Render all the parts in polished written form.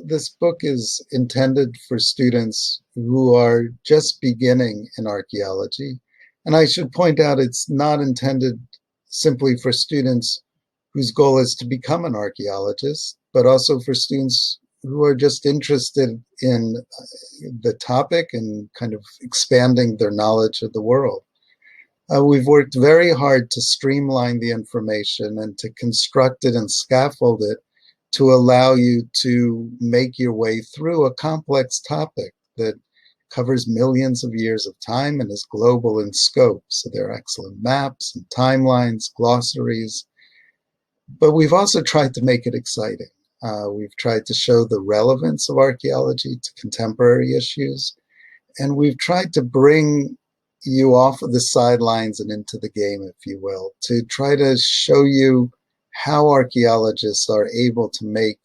This book is intended for students who are just beginning in archaeology. And I should point out it's not intended simply for students whose goal is to become an archaeologist, but also for students who are just interested in the topic and kind of expanding their knowledge of the world. We've worked very hard to streamline the information and to construct it and scaffold it to allow you to make your way through a complex topic that covers millions of years of time and is global in scope. So there are excellent maps and timelines, glossaries, but we've also tried to make it exciting. We've tried to show the relevance of archaeology to contemporary issues, and we've tried to bring you off of the sidelines and into the game, if you will, to try to show you how archaeologists are able to make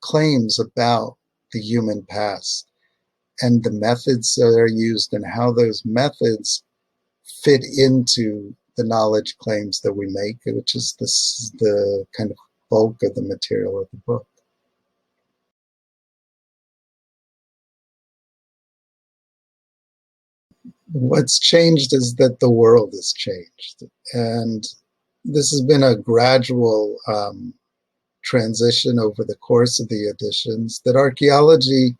claims about the human past and the methods that are used and how those methods fit into the knowledge claims that we make, which is the kind of bulk of the material of the book. What's changed is that the world has changed. And this has been a gradual transition over the course of the editions, that archaeology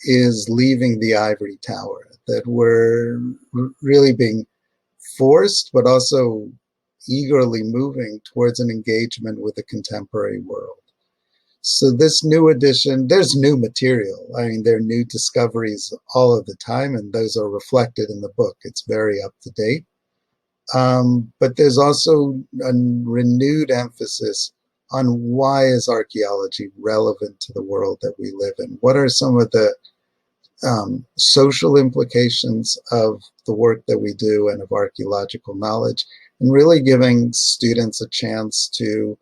is leaving the ivory tower, that we're really being forced, but also eagerly moving towards an engagement with the contemporary world. So this new edition, there's new material. I mean, there are new discoveries all of the time, and those are reflected in the book. It's very up to date. But there's also a renewed emphasis on why is archaeology relevant to the world that we live in? What are some of the social implications of the work that we do and of archaeological knowledge, and really giving students a chance to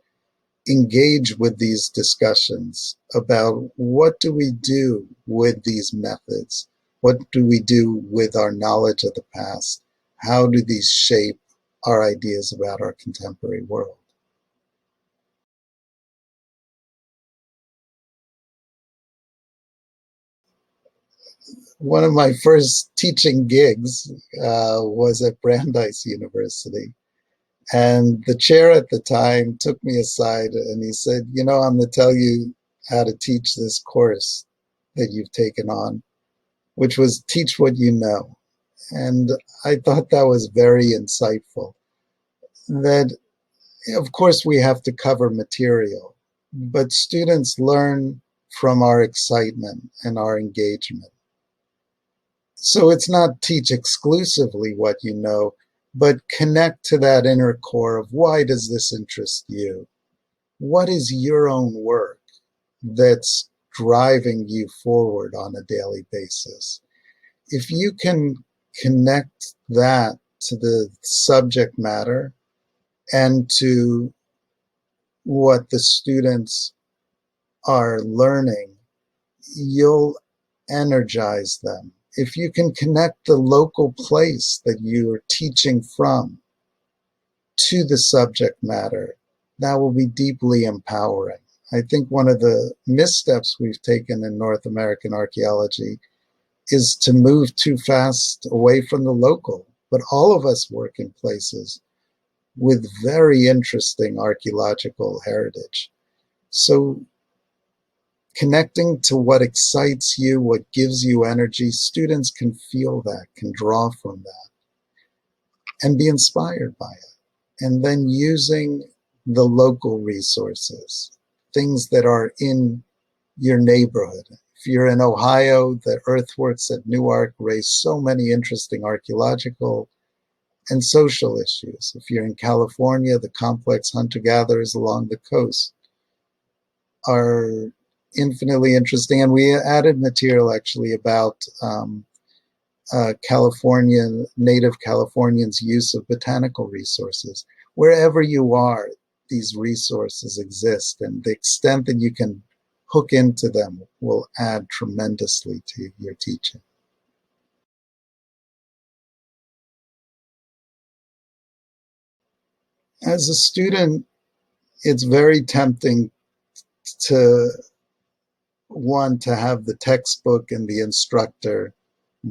engage with these discussions about what do we do with these methods? What do we do with our knowledge of the past? How do these shape our ideas about our contemporary world? One of my first teaching gigs was at Brandeis University. And the chair at the time took me aside and he said, you know, I'm going to tell you how to teach this course that you've taken on, which was teach what you know. And I thought that was very insightful. That, of course, we have to cover material, but students learn from our excitement and our engagement. So it's not teach exclusively what you know, but connect to that inner core of why does this interest you? What is your own work that's driving you forward on a daily basis? If you can connect that to the subject matter and to what the students are learning, you'll energize them. If you can connect the local place that you're teaching from to the subject matter, that will be deeply empowering. I think one of the missteps we've taken in North American archaeology is to move too fast away from the local. But all of us work in places with very interesting archaeological heritage. So connecting to what excites you, what gives you energy, students can feel that, can draw from that, and be inspired by it. And then using the local resources, things that are in your neighborhood. If you're in Ohio, the earthworks at Newark raise so many interesting archaeological and social issues. If you're in California, the complex hunter-gatherers along the coast are infinitely interesting. And we added material actually about native Californians' use of botanical resources. Wherever you are, these resources exist, and the extent that you can hook into them will add tremendously to your teaching. As a student, it's very tempting to want to have the textbook and the instructor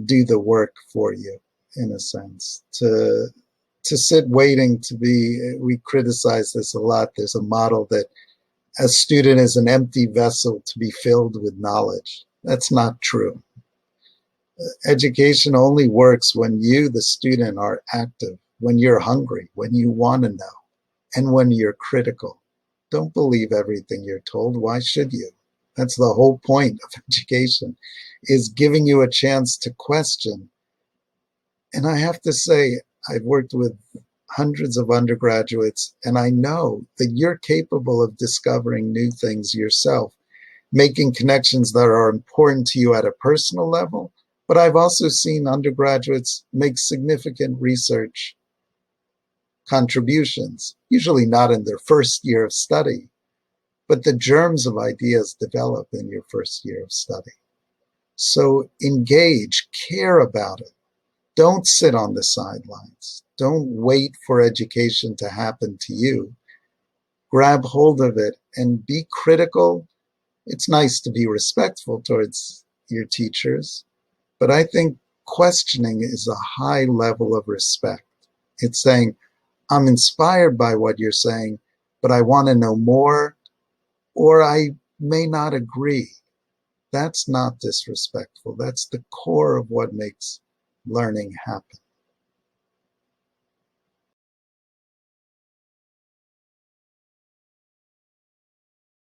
do the work for you, in a sense. To sit waiting to be, we criticize this a lot. There's a model that a student is an empty vessel to be filled with knowledge. That's not true. Education only works when you, the student, are active, when you're hungry, when you want to know, and when you're critical. Don't believe everything you're told. Why should you? That's the whole point of education, is giving you a chance to question. And I have to say, I've worked with hundreds of undergraduates, and I know that you're capable of discovering new things yourself, making connections that are important to you at a personal level. But I've also seen undergraduates make significant research contributions, usually not in their first year of study, but the germs of ideas develop in your first year of study. So engage, care about it. Don't sit on the sidelines. Don't wait for education to happen to you. Grab hold of it and be critical. It's nice to be respectful towards your teachers, but I think questioning is a high level of respect. It's saying, I'm inspired by what you're saying, but I want to know more, or I may not agree. That's not disrespectful. That's the core of what makes learning happen.